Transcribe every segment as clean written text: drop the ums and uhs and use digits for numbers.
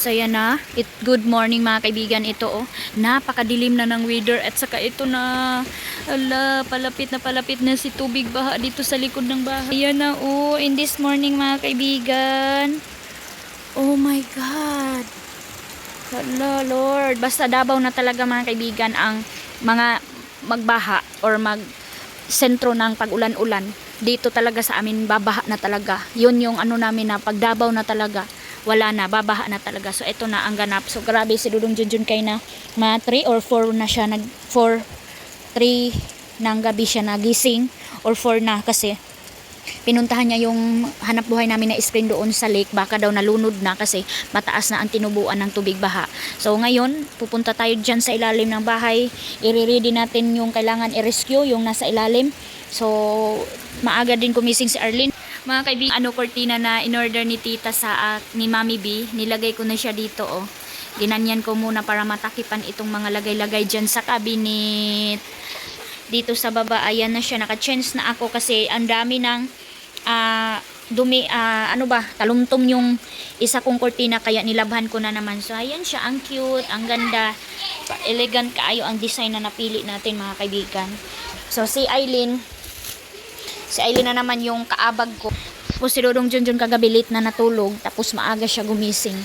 So yan na, good morning mga kaibigan. Ito oh, napakadilim na ng weather at saka ito na, ala, palapit na si tubig baha dito sa likod ng bahay. Yan na oh, in this morning mga kaibigan. Oh my God. Hala Lord, basta Davao na talaga mga kaibigan ang mga magbaha or sentro ng pag-ulan-ulan. Dito talaga sa amin babaha na talaga. Yun yung ano namin na pag Davao na talaga. Wala na, babaha na talaga. So, ito na ang ganap. So, grabe si Dudong Junjun kay na 3 or 4 na siya. 3 ng gabi siya nagising. Or 4 na kasi pinuntahan niya yung hanap buhay namin na screen doon sa lake. Baka daw nalunod na kasi mataas na ang tinubuan ng tubig baha. So, ngayon, pupunta tayo dyan sa ilalim ng bahay. I-ready natin yung kailangan i-rescue, yung nasa ilalim. So, maaga din kumising si Arlene. Mga kaibigan, cortina na in-order ni tita ni Mami B. Nilagay ko na siya dito, oh. Ginanyan ko muna para matakipan itong mga lagay-lagay dyan sa cabinet. Dito sa baba, ayan na siya. Naka-change na ako kasi ang dami ng dumi, talumtom yung isa kong kortina kaya nilabhan ko na naman. So, ayan siya. Ang cute, ang ganda. Elegant kaayo ang design na napili natin, mga kaibigan. So, si Aileen na naman yung kaabag ko. Tapos si Dodong Junjun kagabi late na natulog. Tapos maaga siya gumising.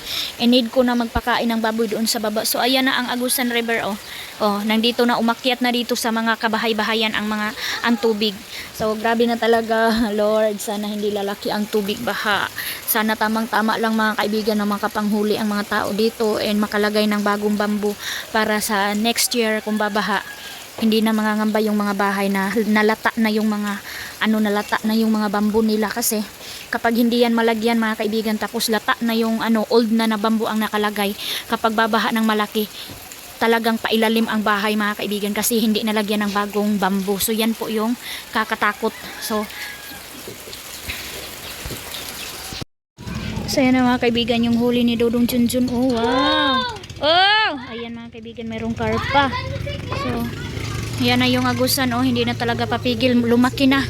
And need ko na magpakain ng baboy doon sa baba. So ayan na ang Agusan River. Nandito na umakyat na dito sa mga kabahay-bahayan ang tubig. So grabe na talaga, Lord. Sana hindi lalaki ang tubig baha. Sana tamang-tama lang mga kaibigan na makapanghuli ang mga tao dito. And makalagay ng bagong bamboo para sa next year kung babaha. Hindi na mangangamba yung mga bahay na nalata na yung mga bamboo nila kasi kapag hindi yan malagyan mga kaibigan tapos lata na yung old na bamboo ang nakalagay, kapag babaha ng malaki talagang pailalim ang bahay mga kaibigan kasi hindi nalagyan ng bagong bamboo. So yan po yung kakatakot. So yan na mga kaibigan yung huli ni Dodong Junjun. Oh wow. Oh, ayan mga kaibigan, mayroong karpa. So yan na yung Agusan, hindi na talaga papigil, lumaki na.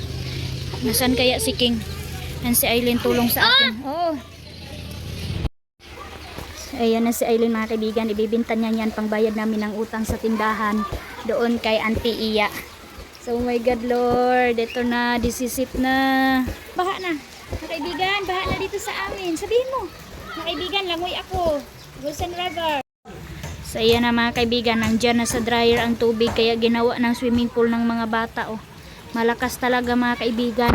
Nasaan kaya si King? And si Aileen tulong sa akin. Ayan na si Aileen mga kaibigan, ibibinta niya yan pangbayad namin ng utang sa tindahan doon kay Auntie Iya. So oh my God Lord, ito na, disisit na. Baha na, mga kaibigan, baha na dito sa amin. Sabihin mo, mga kaibigan, langoy ako. Agusan River. So ayan na mga kaibigan, nandyan na sa dryer ang tubig kaya ginawa ng swimming pool ng mga bata. Malakas talaga mga kaibigan.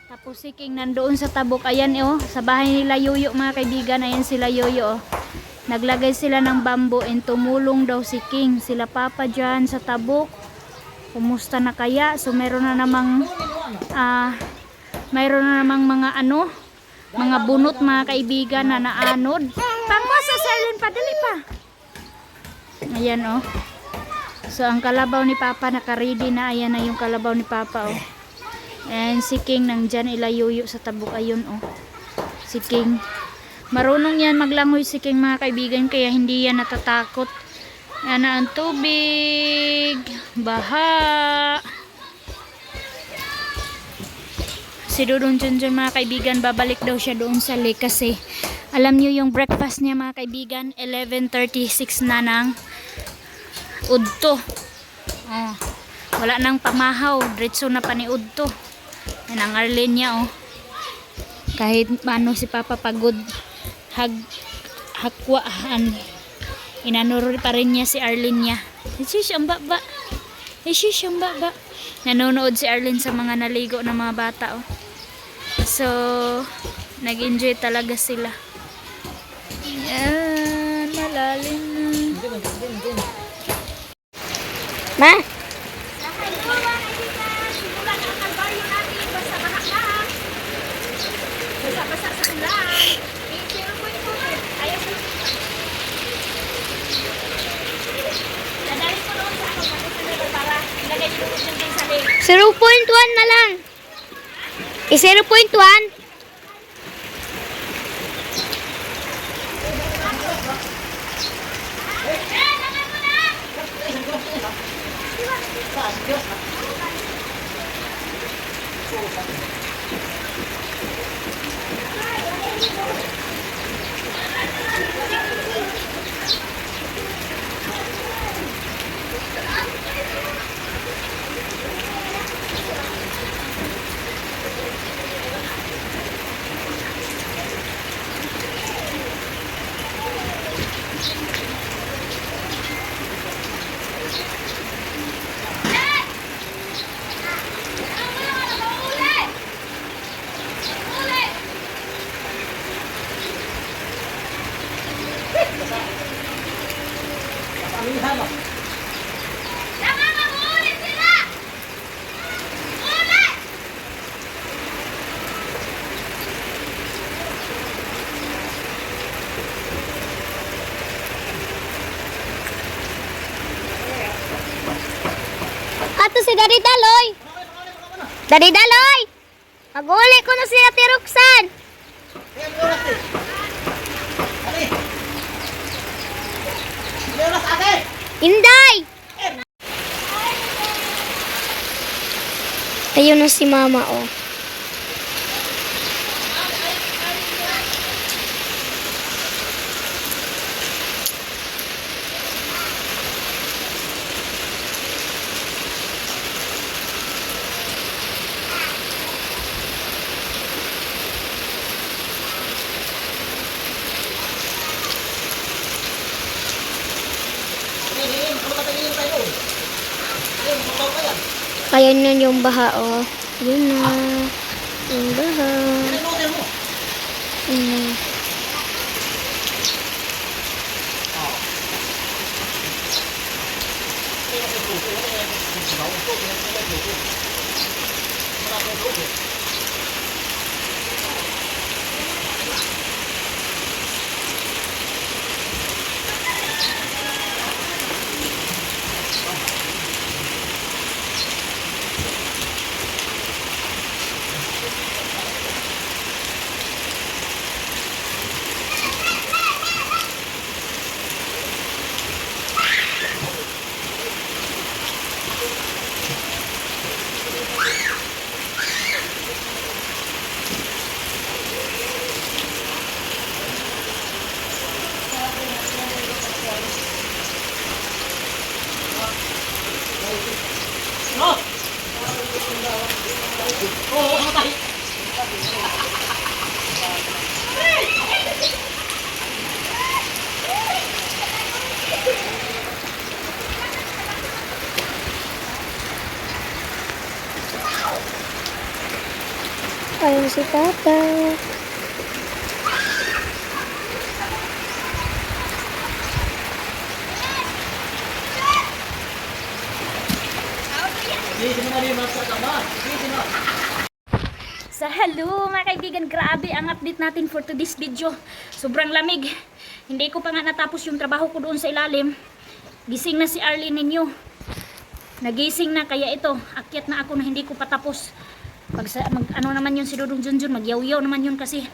Tapos si King nandoon sa tabok. Ayan sa bahay nila Yoyo mga kaibigan. Ayan sila Yoyo. Naglagay sila ng bamboo and tumulong daw si King. Sila Papa dyan sa tabok. Kumusta na kaya? So meron na namang mga bunot mga kaibigan na naanod. Pangwasa sa Arlene, padali pa. Ayan So ang kalabaw ni Papa naka-ready na. Ayan na yung kalabaw ni Papa And si King nandyan ilayuyo sa tabok. Ayun si King. Marunong yan maglangoy si King mga kaibigan kaya hindi yan natatakot. Ayan na ang tubig. Baha. Si Dodong Junjun mga kaibigan babalik daw siya doon sa lake kasi alam nyo yung breakfast niya mga kaibigan 11:36 na ng udto. Wala nang pamahaw, diretso na pa ni udto. Yan ang Arlene niya kahit paano si Papa pagod hakwaan inanuro pa rin niya si Arlene niya. Siyang baba nanonood si Arlene sa mga naligo ng mga bata So nag-enjoy talaga sila. Yan, malalim na. Ma? Basa-basa sa ulan. 0.1 na lang. 0.1. Ato si Daddy Daloy. Daddy Daloy. Maguli ko na si Ate Roxanne. Inday. Ayun na si Mama, oh. Ayan na yung baha, oh. Yun na. Yung baha. Mm. Ayan si Tata. So hello mga kaibigan, grabe ang update natin for today's video. Sobrang lamig. Hindi ko pa nga natapos yung trabaho ko doon sa ilalim. Gising na si Arlene ninyo. Nagising na, kaya ito, akyat na ako na hindi ko patapos. Ano naman yun si Dudong Junjun, magyaw-yaw naman yun kasi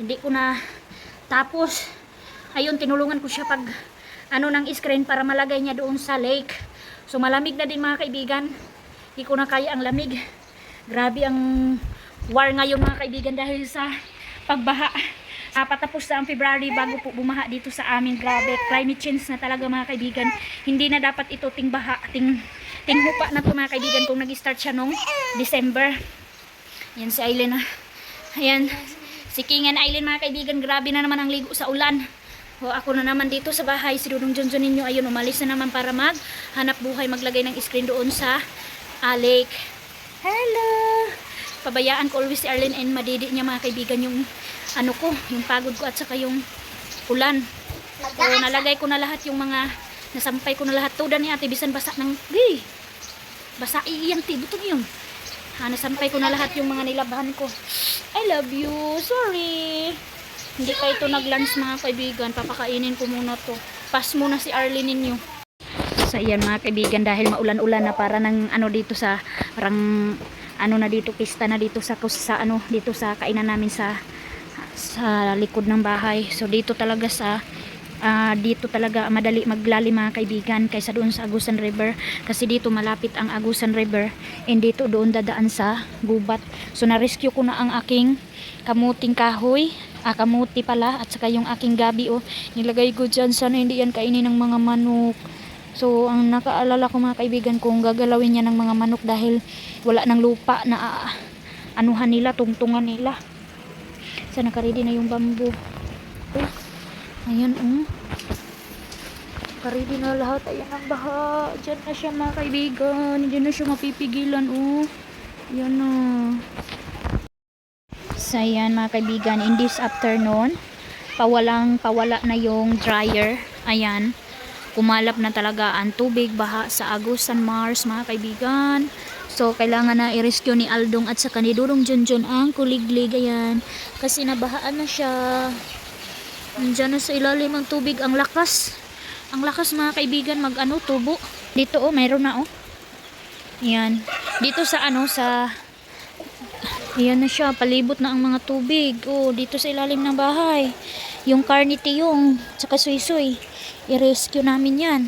hindi ko na tapos. Ayun, tinulungan ko siya pag ano ng screen para malagay niya doon sa lake. So malamig na din mga kaibigan. Hindi ko na kaya ang lamig. Grabe ang war ngayon mga kaibigan dahil sa pagbaha. Patapos na ang February bago po bumaha dito sa amin. Grabe, climate change na talaga mga kaibigan. Hindi na dapat ito tingbaha, tinghupa na to mga kaibigan kung nag-start siya nung December. Yan si Aileen. Ayan, si Kingan Aileen mga kaibigan. Grabe na naman ang ligo sa ulan. O, ako na naman dito sa bahay. Si Dudong Junjun ninyo, ayun, umalis na naman para maghanap buhay, maglagay ng screen doon sa lake. Hello! Pabayaan ko always si Arlene and madidi niya mga kaibigan yung ano ko, yung pagod ko at saka yung ulan. So nalagay ko na lahat yung mga nasampay ko na lahat. Tuda ni ate bisan basa ng basa iyang tibutong yun. Nasampay ko na lahat yung mga nilabhan ko. I love you. Sorry. Hindi pa ito nag-lunch mga kaibigan. Papakainin ko muna to. Pass muna si Arlene ninyo. So ayan mga kaibigan, dahil maulan-ulan na para ng ano dito sa parang ano na dito, pista na dito sa ano dito sa kainan namin sa likod ng bahay. So dito talaga sa dito talaga madali maglalim mga kaibigan kaysa doon sa Agusan River, kasi dito malapit ang Agusan River and dito doon dadaan sa gubat. So na-rescue ko na ang aking kamuting kahoy, kamuti pala, at saka yung aking gabi, oh, nilagay ko dyan. Sana hindi yan kainin ng mga manok. So ang nakaalala ko mga kaibigan, kung gagalawin niya ng mga manok dahil wala ng lupa na anuhan nila, tungtungan nila. So nakaready na yung bamboo. Oh, ayan, Karidi na lahat. Ayan ang baha. Diyan na siya mga kaibigan. Hindi na siya mapipigilan. Oh. Yan na. So ayan mga kaibigan. In this afternoon, pawala na yung dryer. Ayan. Kumalap na talaga ang tubig baha sa Agusan Mars mga kaibigan. So kailangan na i-rescue ni Aldong at saka ni Dudong Junjun ang kuliglig. Ayan. Kasi nabahaan na siya. Nandiyan na sa ilalim ang tubig. Ang lakas. Ang lakas mga kaibigan tubo. Dito oh, mayroon na oh. Ayan. Dito sa ayan na siya, palibot na ang mga tubig. Oh, dito sa ilalim ng bahay. Yung Carnity yung, tsaka Suy-Suy. I-rescue namin yan.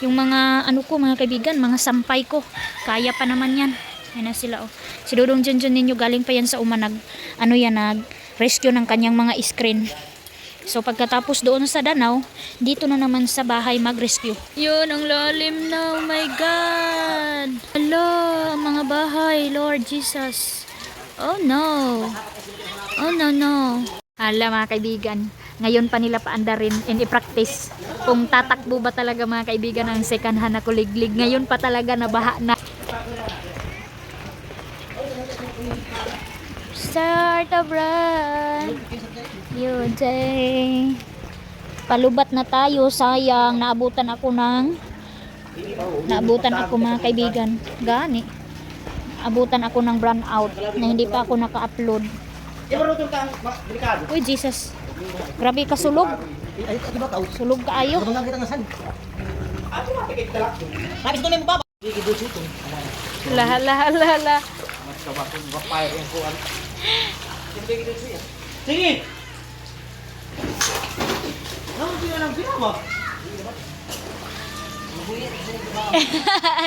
Yung mga mga kaibigan, mga sampay ko. Kaya pa naman yan. Ayan na sila oh. Si Dudong Junjun ninyo galing pa yan sa nag-rescue ng kanyang mga screen. So pagkatapos doon sa Danau, dito na naman sa bahay mag-rescue. Yun, ang lalim na. Oh my God. Hala, ang mga bahay. Lord Jesus. Oh no. Oh no, no. Hala mga kaibigan. Ngayon pa nila paandarin and i-practice. Kung tatakbo ba talaga mga kaibigan ang second hand na kuliglig. Ngayon pa talaga nabaha na. Start of run. Yun, Jay. Palubat na tayo. Sayang, naabutan ako mga kaibigan. Gani. Abutan ako ng brand out na hindi pa ako naka-upload. Uy, Jesus. Grabe ka sulog. Sulog ka ayo. Lah. Sige.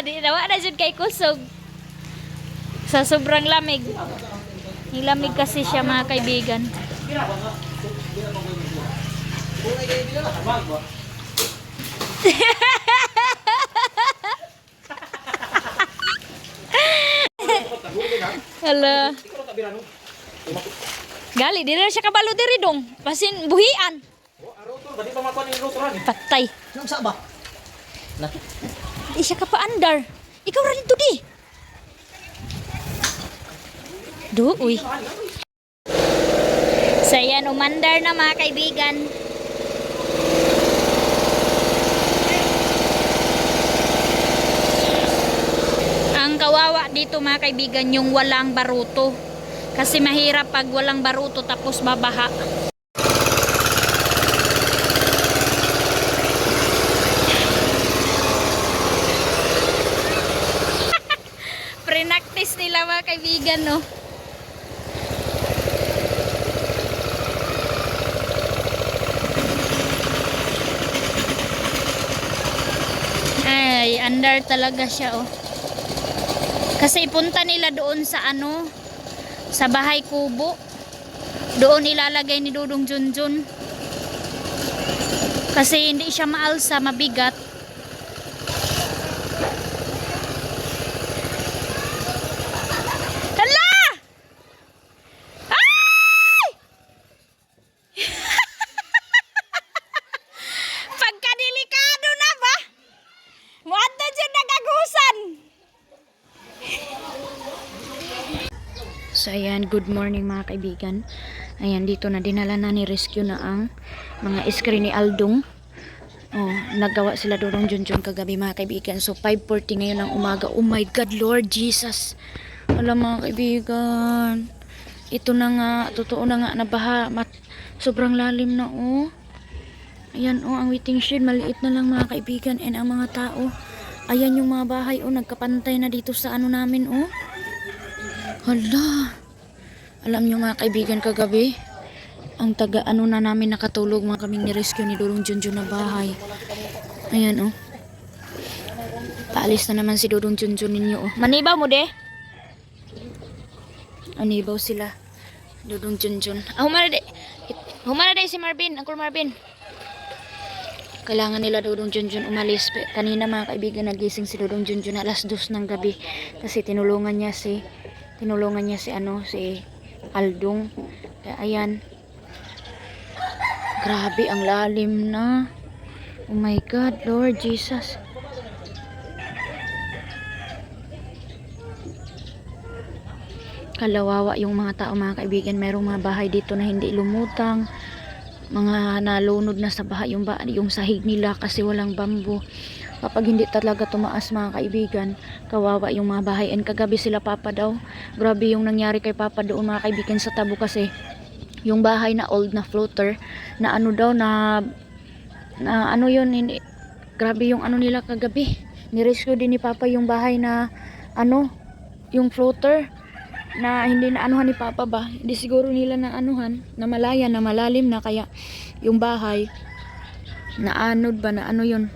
Di nawa na jud kay kusog. Sa sobrang lamig. Nilamig kasi siya mga kaibigan. Hala. Gali, di na siya kabalo diri dong. Pasin buhian. Patay. Nang sa ba? Di siya kapaandar. Ikaw ra dito di. Uy. So yan, umandar na mga kaibigan. Ang kawawa dito mga kaibigan, yung walang baruto. Kasi mahirap pag walang baruto tapos babaha. Pre-practice nila mga kaibigan, no? Ay, under talaga siya, oh. Kasi punta nila doon sa sa bahay kubo. Doon ilalagay ni Dudong Junjun. Kasi hindi siya maalsa, mabigat. Hala! Ay! Pagkadelikado na ba? Muadto dyan nagagusan. So ayan, good morning mga kaibigan. Ayan, dito na dinala na ni rescue na ang mga screen ni Aldong. Oh, naggawa sila Dudong Junjun kagabi mga kaibigan. So 5:40 ngayon ng umaga. Oh my God, Lord Jesus. Alam mga kaibigan, ito na nga, totoo na nga nabaha. Sobrang lalim na oh. Ayan oh, ang waiting shed maliit na lang mga kaibigan. And ang mga tao, ayan yung mga bahay oh, nagkapantay na dito sa namin oh. Hala. Alam nyo mga kaibigan, kagabi ang taga na namin nakatulog mga kaming ni-rescue ni Dudong Junjun na bahay. Ayan oh. Paalis na naman si Dudong Junjun ninyo oh. Manibaw mo de. Anibaw sila Dudong Junjun. Humara de si Marvin, Uncle Marvin. Kailangan nila Dudong Junjun umalis. Kanina mga kaibigan, nagising si Dudong Junjun alas 2 ng gabi kasi tinulungan niya si Aldong. Kaya ayan, grabe ang lalim na. Oh my God, Lord Jesus. Kalawawa yung mga tao, mga kaibigan. Merong mga bahay dito na hindi lumutang. Mga nalunod na sa baha yung sahig nila kasi walang bamboo. Kapag hindi talaga tumaas, mga kaibigan, kawawa yung mga bahay. And kagabi sila Papa daw. Grabe yung nangyari kay Papa doon, mga kaibigan, sa Tabo kasi yung bahay na old na floater na ano daw na ano yun, hindi, grabe yung ano nila kagabi. Nirescue din ni Papa yung bahay na ano, yung floater na hindi na anuhan ni Papa ba. Hindi siguro nila na anuhan, na malaya, na malalim na, kaya yung bahay na anod ba, na ano yun.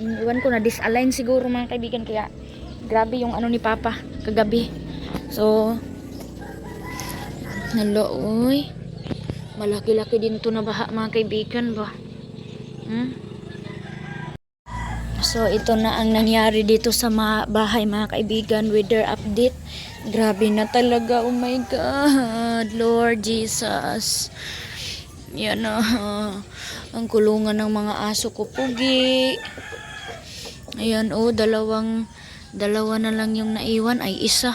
Iwan ko na disalign siguro, mga kaibigan, kaya grabe yung ano ni Papa kagabi. So hello, uy, malaki-laki din to na baha, mga kaibigan ba. So ito na ang nangyari dito sa bahay, mga kaibigan. Weather update, grabe na talaga. Oh my God, Lord Jesus. Yan na, ang kulungan ng mga aso ko, pugi. Ayan, oh, dalawa na lang yung naiwan, ay isa,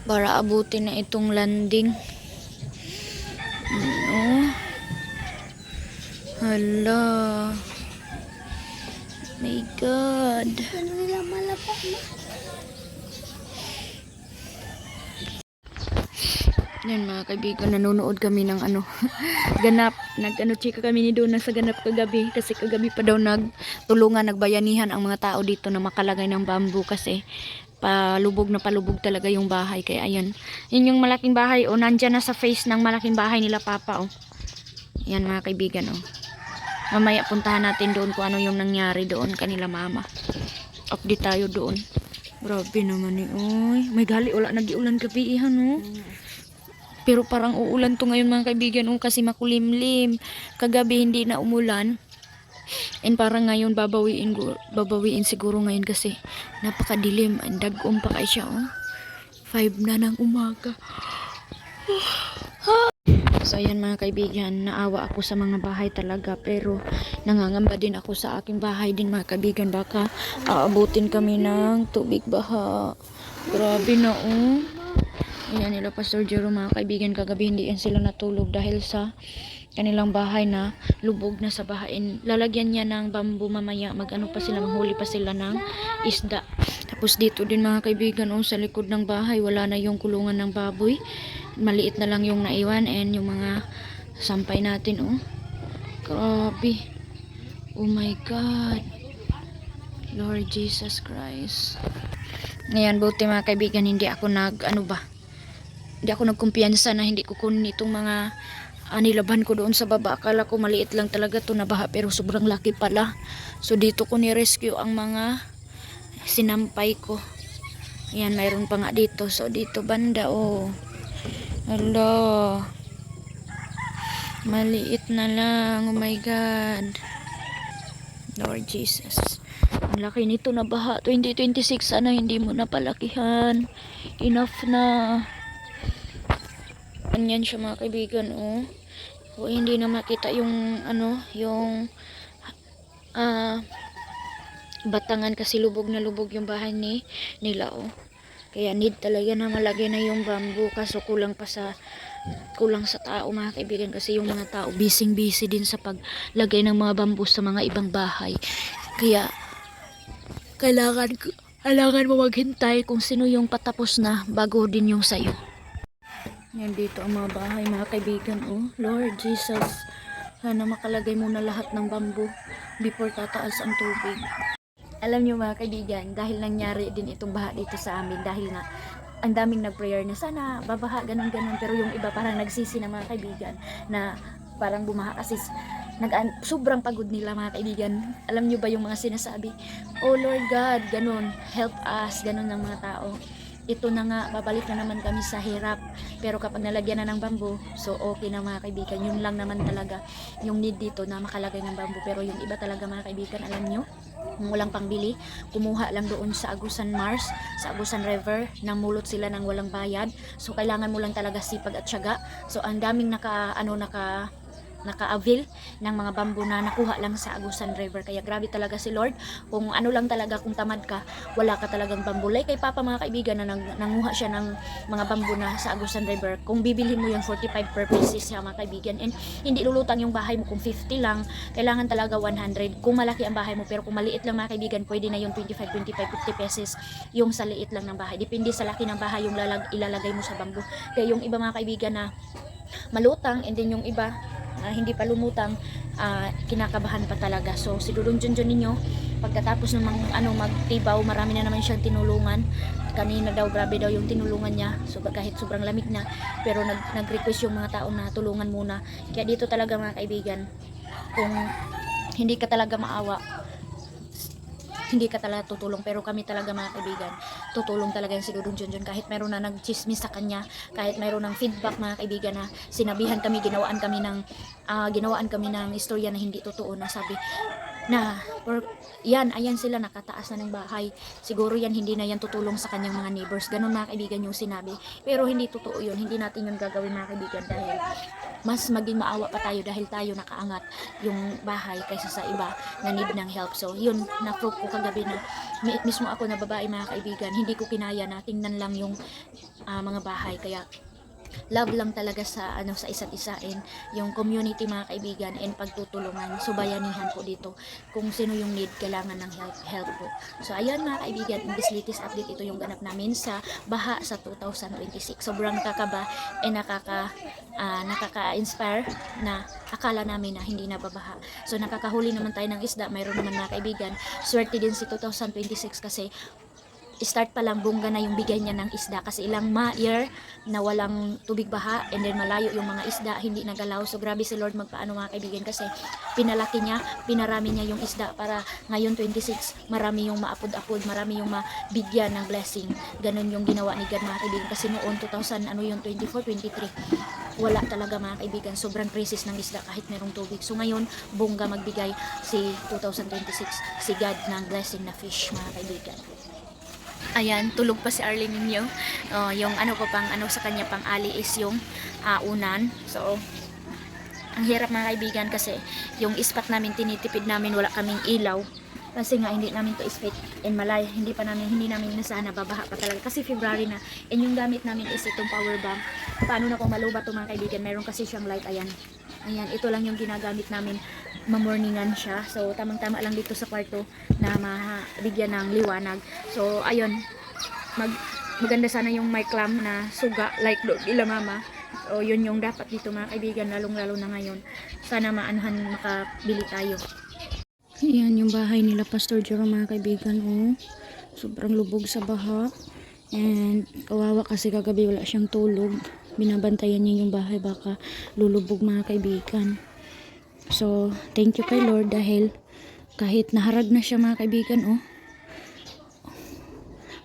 para abutin na itong landing. Oh, hala, my God. Yan, mga kaibigan, nanonood kami ng ano ganap, chika kami ni Donna sa ganap kagabi, kasi kagabi pa daw nagbayanihan ang mga tao dito na makalagay ng bamboo kasi palubog na palubog talaga yung bahay. Kaya ayun, yun yung malaking bahay, o nandyan na sa face ng malaking bahay nila Papa, oh. Yan, mga kaibigan, oh. Mamaya puntahan natin doon kung ano yung nangyari doon kanila mama. Update tayo doon. Grabe naman eh, oy. May gali, wala nagiulan gabi ihan, oh. Pero parang uulan to ngayon, mga kaibigan, oh, kasi makulimlim. Kagabi hindi na umulan. And parang ngayon babawiin siguro ngayon kasi napakadilim. Ang dagom pa kay siya, oh. 5 na ng umaga. So ayan, mga kaibigan, naawa ako sa mga bahay talaga, pero nangangamba din ako sa aking bahay din, mga kaibigan. Baka aabutin kami ng tubig baha. Grabe na, oh. Ayan nila Pastor Jerome, mga kaibigan, kagabi hindi yan sila natulog dahil sa kanilang bahay na lubog na sa bahain. Lalagyan niya ng bamboo mamaya, manghuli pa sila ng isda. Tapos dito din, mga kaibigan, oh, sa likod ng bahay wala na yung kulungan ng baboy. Maliit na lang yung naiwan, and yung mga sampay natin, oh. Grabe. Oh my God, Lord Jesus Christ. Ngayon, buti, mga kaibigan, hindi ako nagkumpiyansa na hindi ko kunin itong mga nilaban ko doon sa baba. Akala ko maliit lang talaga to na baha, pero sobrang laki pala. So dito ko ni-rescue ang mga sinampay ko. Ayan, mayroon pa nga dito. So dito banda, oh. Hello. Maliit na lang. Oh my God, Lord Jesus. Ang laki nito na baha. 2026, sana hindi mo napalakihan. Enough na. Ganyan siya, mga kaibigan, oh. O, hindi na makita yung yung batangan kasi lubog na lubog yung bahay nila, oh. Kaya need talaga na malagay na yung bamboo, kaso kulang sa tao, mga kaibigan, kasi yung mga tao busy din sa paglagay ng mga bamboo sa mga ibang bahay. Kaya kailangan mo maghintay kung sino yung patapos na bago din yung sayo. Yan, dito ang mga bahay, mga kaibigan, oh. Lord Jesus, sana makalagay muna lahat ng bamboo before tataas ang tubig. Alam niyo, mga kaibigan, dahil nangyari din itong baha dito sa amin, dahil nga ang daming nag-prayer na sana babaha, ganun, pero yung iba parang nagsisi na, mga kaibigan, na parang bumaha kasi sobrang pagod nila, mga kaibigan. Alam niyo ba yung mga sinasabi, oh Lord God, ganun, help us, ganun ng mga tao. Ito na nga, babalik na naman kami sa hirap. Pero kapag nalagyan na ng bamboo, so okay na, mga kaibigan. Yun lang naman talaga yung need dito, na makalagay ng bamboo. Pero yung iba talaga, mga kaibigan, alam nyo, walang pangbili, kumuha lang doon sa Agusan Mars, sa Agusan River, namulot sila ng walang bayad. So kailangan mo lang talaga sipag at tiyaga. So ang daming naka-avail ng mga bamboo na nakuha lang sa Agusan River. Kaya grabe talaga si Lord. Kung ano lang talaga, kung tamad ka, wala ka talagang bamboo. Like kay Papa mga kaibigan na nanguha siya ng mga bamboo na sa Agusan River. Kung bibilhin mo yung 45 per pieces siya mga kaibigan, and hindi lulutang yung bahay mo kung 50 lang, kailangan talaga 100 kung malaki ang bahay mo. Pero kung maliit lang mga kaibigan, pwede na yung 25, 50 pesos yung sa liit lang ng bahay. Depende sa laki ng bahay yung ilalagay mo sa bamboo. Kaya yung iba mga kaibigan na malutang, and then yung iba na hindi pa lumutang, kinakabahan pa talaga. So sigurong dyan ninyo, pagkatapos ng magtibaw, marami na naman siyang tinulungan. Kanina daw, grabe daw yung tinulungan niya. So kahit sobrang lamig na, pero nag-request yung mga tao na tulungan muna. Kaya dito talaga mga kaibigan, kung hindi ka talaga maawa, hindi ka talaga tutulong. Pero kami talaga mga kaibigan, tutulong talaga yung sigurong Junjun. Kahit meron na nagchismis sa kanya, kahit meron ng feedback mga kaibigan na sinabihan kami, ginawaan kami ng istorya na hindi totoo, na sabi na ayan sila, nakataas na ng bahay, siguro yan hindi na yan tutulong sa kanyang mga neighbors. Ganun mga kaibigan yung sinabi, pero hindi totoo yun. Hindi natin yun gagawin mga kaibigan, dahil mas maging maawa pa tayo dahil tayo nakaangat yung bahay kaysa sa iba na need ng help. So yun, na-prove ko kagabi na mismo ako na babae mga kaibigan, hindi ko kinaya na tingnan lang yung mga bahay. Kaya love lang talaga sa sa isa't isa, and yung community mga kaibigan, and pagtutulungan, subayanihan po dito. Kung sino yung need, kailangan ng help po. So ayan mga kaibigan, in this latest update, ito yung ganap namin sa baha sa 2026. Sobrang kakaba and nakaka-inspire na akala namin na hindi na babaha. So nakakahuli naman tayo ng isda. Mayroon naman mga kaibigan, swerte din si 2026 kasi start pa lang, bongga na yung bigay niya ng isda, kasi ilang year na walang tubig baha, and then malayo yung mga isda, hindi nagalaw. So grabe si Lord magpaano mga kaibigan, kasi pinalaki niya, pinarami niya yung isda para ngayon 26 marami yung maapod-apod, marami yung mabigyan ng blessing. Ganun yung ginawa ni God mga kaibigan, kasi noon 24, 23 wala talaga mga kaibigan, sobrang crisis ng isda kahit merong tubig. So ngayon bongga magbigay si 2026 si God ng blessing na fish mga kaibigan. Ayan, tulog pa si Arlene ninyo. Yung sa kanya pang ali is yung unan. So, ang hirap mga kaibigan, kasi yung ispat namin tinitipid namin, wala kaming ilaw. Kasi nga hindi namin to ispat in Malay. Hindi namin nasana babaha pa talaga. Kasi February na. And yung gamit namin is itong power bank. Paano na kung malubat to mga kaibigan? Meron kasi siyang light. Ayan, ito lang yung ginagamit namin. Mamorningan siya. So, tamang-tama lang dito sa kwarto na mabigyan ng liwanag. So, ayun. Maganda sana yung may clam na suga like do ila mama. So, yun yung dapat dito mga kaibigan, lalong-lalo na ngayon. Sana makabili tayo. Ayan yung bahay nila Pastor Jerome mga kaibigan. Sobrang lubog sa baha. And kawawa kasi kagabi wala siyang tulog. Binabantayan niya yung bahay, baka lulubog mga kaibigan. So, thank you kay Lord dahil kahit naharag na siya mga kaibigan,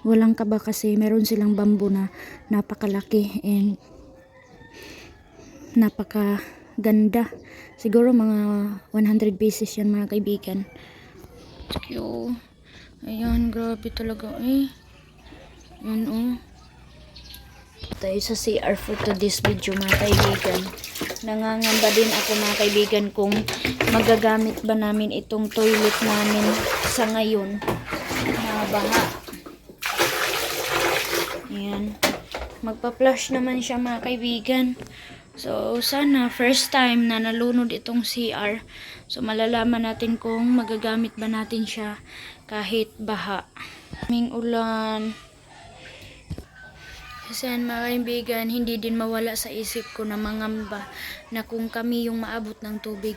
walang kaba, kasi meron silang bamboo na napakalaki and napakaganda. Siguro mga 100 pieces yan mga kaibigan. So, ayan, grabe talaga Yan tayo sa CR for today's video mga kaibigan. Nangangamba din ako mga kaibigan kung magagamit ba namin itong toilet namin sa ngayon na baha. Ayan, magpa-flush naman siya mga kaibigan. So sana first time na nalunod itong CR, so malalaman natin kung magagamit ba natin siya kahit baha. Kaming ulan. Kasi mga kaibigan, hindi din mawala sa isip ko na mangamba na kung kami yung maabot ng tubig,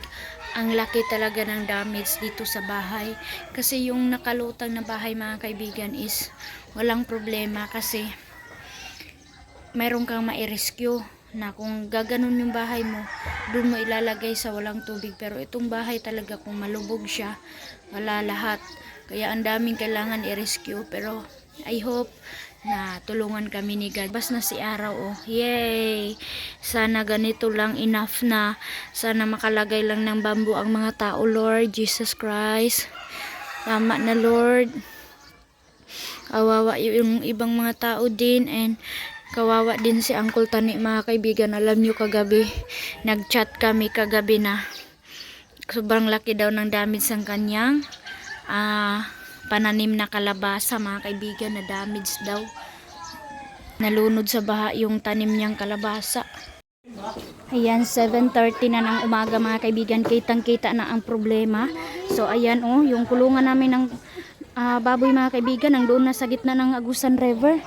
ang laki talaga ng damage dito sa bahay. Kasi yung nakalutang na bahay mga kaibigan is walang problema, kasi mayroon kang ma-rescue na kung gaganon yung bahay mo, doon mo ilalagay sa walang tubig. Pero itong bahay talaga, kung malubog siya, wala lahat. Kaya ang daming kailangan i-rescue. Pero I hope na tulungan kami ni God. Bas na si araw Yay! Sana ganito lang, enough na. Sana makalagay lang ng bamboo ang mga tao, Lord Jesus Christ. Tama na Lord. Kawawa yung ibang mga tao din, and Kawawa din si Uncle Tani mga kaibigan. Alam nyo kagabi, nag-chat kami kagabi na sobrang laki daw ng damage ng kanyang pananim na kalabasa mga kaibigan, na damage daw. Nalunod sa baha yung tanim niyang kalabasa. Ayan, 7:30 na ng umaga mga kaibigan. Kitang-kita na ang problema. So ayan yung kulungan namin ng baboy mga kaibigan, nandoon na sa gitna ng Agusan River.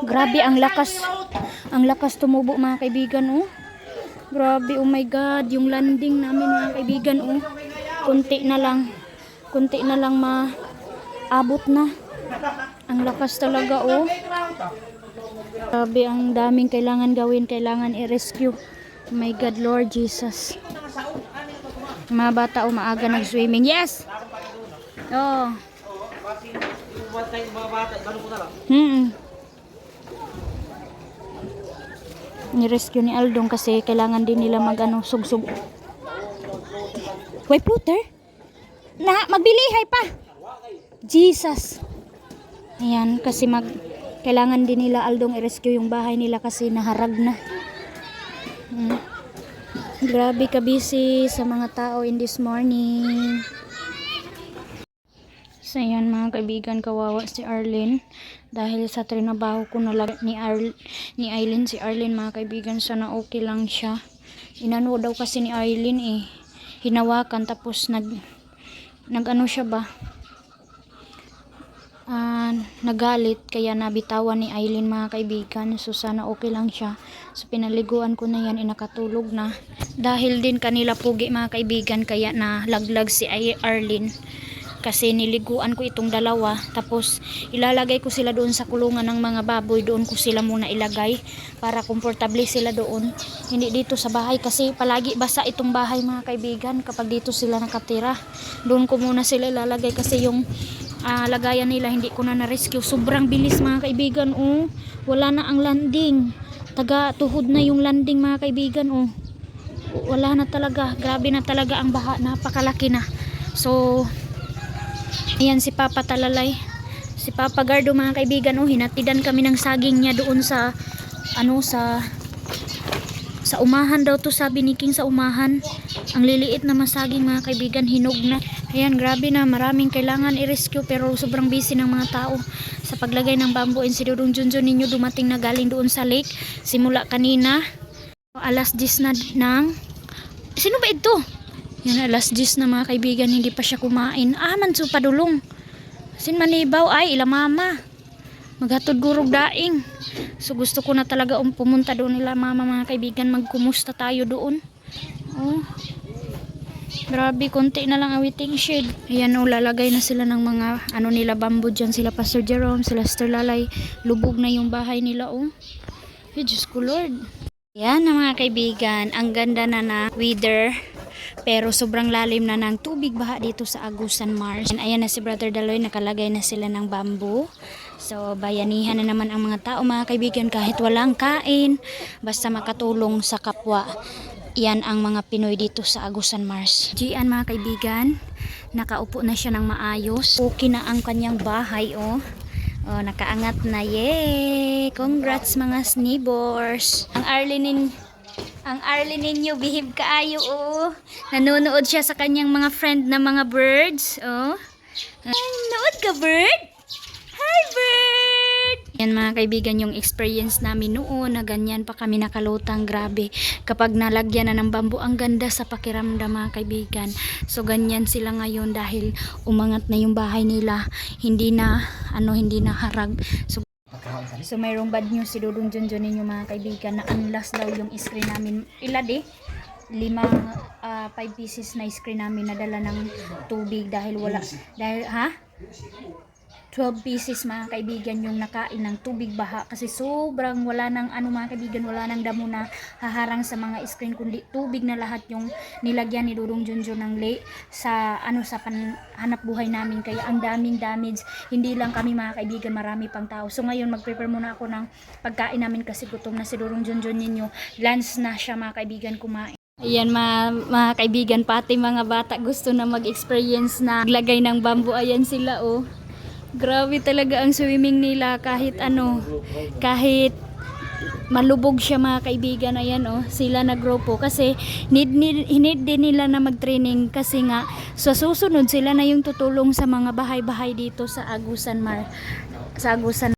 Grabe ang lakas. Ang lakas tumubo mga kaibigan Grabe, oh my god, yung landing namin mga kaibigan Kunti na lang maabot na. Ang lakas talaga Grabe, ang daming kailangan gawin, kailangan i-rescue. Oh my God, Lord Jesus. Mga bata maaga nag-swimming. Yes! Ni-rescue ni Aldong kasi kailangan din nila sugsug. Wait, Pluter? Magbilihay pa! Jesus! Ayan, kasi kailangan din nila Aldong i-rescue yung bahay nila kasi naharag na. Grabe ka busy sa mga tao in this morning. So ayan mga kaibigan, kawawa si Arlene. Dahil sa trinabaho ko ni Aileen si Arlene mga kaibigan, sana okay lang siya. Inano daw kasi ni Arlene hinawakan tapos nag-ano siya ba? Nagalit kaya nabitawan ni Aileen mga kaibigan. So sana okay lang siya. So pinaliguan ko na yan, nakatulog na. Dahil din kanila pugi mga kaibigan kaya nalaglag si Arlene. Kasi niliguan ko itong dalawa. Tapos ilalagay ko sila doon sa kulungan ng mga baboy. Doon ko sila muna ilagay para komportable sila doon. Hindi dito sa bahay kasi palagi basa itong bahay mga kaibigan kapag dito sila nakatira. Doon ko muna sila ilalagay kasi yung lagayan nila hindi ko na na-rescue. Sobrang bilis mga kaibigan wala na ang landing. Taga tuhod na yung landing mga kaibigan wala na talaga. Grabe na talaga ang baha, napakalaki na. So ayan si Papa Talalay, si Papa Gardo mga kaibigan hinatidan kami ng saging niya doon sa sa umahan daw to, sabi ni King, sa umahan. Ang liliit na masaging mga kaibigan, hinog na. Ayan, grabe na, maraming kailangan i-rescue pero sobrang busy ng mga tao sa paglagay ng bamboo. And si Dudong Junjun ninyo dumating na galing doon sa lake simula kanina. Alas 10 na sino ba ito? Yan, alas 10 na mga kaibigan, hindi pa siya kumain. Manso padulong. Sin manibaw ay ila mama. Maghatod gurog daing. So gusto ko na talaga pumunta doon nila mama mga kaibigan, magkumusta tayo doon. Grabe, konti na lang ang waiting shed. Ayan lalagay na sila ng mga nila bamboo dyan. Sila Pastor Jerome, sila Sister Lalay. Lubog na yung bahay nila Diyos ko Lord. Ayan na mga kaibigan, ang ganda na weather. Pero sobrang lalim na ng tubig baha dito sa Agusan Marsh. And ayan na si Brother Daloy, nakalagay na sila ng bamboo. So bayanihan na naman ang mga tao mga kaibigan, kahit walang kain, basta makatulong sa kapwa. Yan ang mga Pinoy dito sa Agusan Marsh. Gian mga kaibigan, nakaupo na siya ng maayos. Okay na ang kanyang bahay nakaangat na. Yay! Congrats mga neighbors. Ang Arlene ninyo, behave kaayo nanonood siya sa kanyang mga friend na mga birds Nanood ka, bird? Hi, bird! Yan mga kaibigan, yung experience namin noon na ganyan pa kami nakalutang. Grabe, kapag nalagyan na ng bamboo, ang ganda sa pakiramdam mga kaibigan. So ganyan sila ngayon dahil umangat na yung bahay nila, hindi na harag. So mayroong bad news si Dudong Junjun ninyo mga kaibigan, na unless daw yung screen namin. 5 pieces na screen namin nadala ng tubig dahil 12 pieces mga kaibigan yung nakain ng tubig baha kasi sobrang wala ng mga kaibigan, wala ng damo na haharang sa mga screen kundi tubig na lahat yung nilagyan ni Dudong Junjun ng sa hanap buhay namin, kaya ang daming damage. Hindi lang kami mga kaibigan, marami pang tao. So ngayon mag-prepare muna ako ng pagkain namin kasi gutom na si Dudong Junjun ninyo. Lunch na siya mga kaibigan, kumain. Ayan mga kaibigan, pati mga bata gusto na mag-experience na maglagay ng bamboo. Ayan sila Grabe talaga ang swimming nila, kahit malubog siya mga kaibigan. Ayan oh, sila nagrupo kasi need din nila na mag-training kasi nga sa susunod sila na yung tutulong sa mga bahay-bahay dito sa Agusan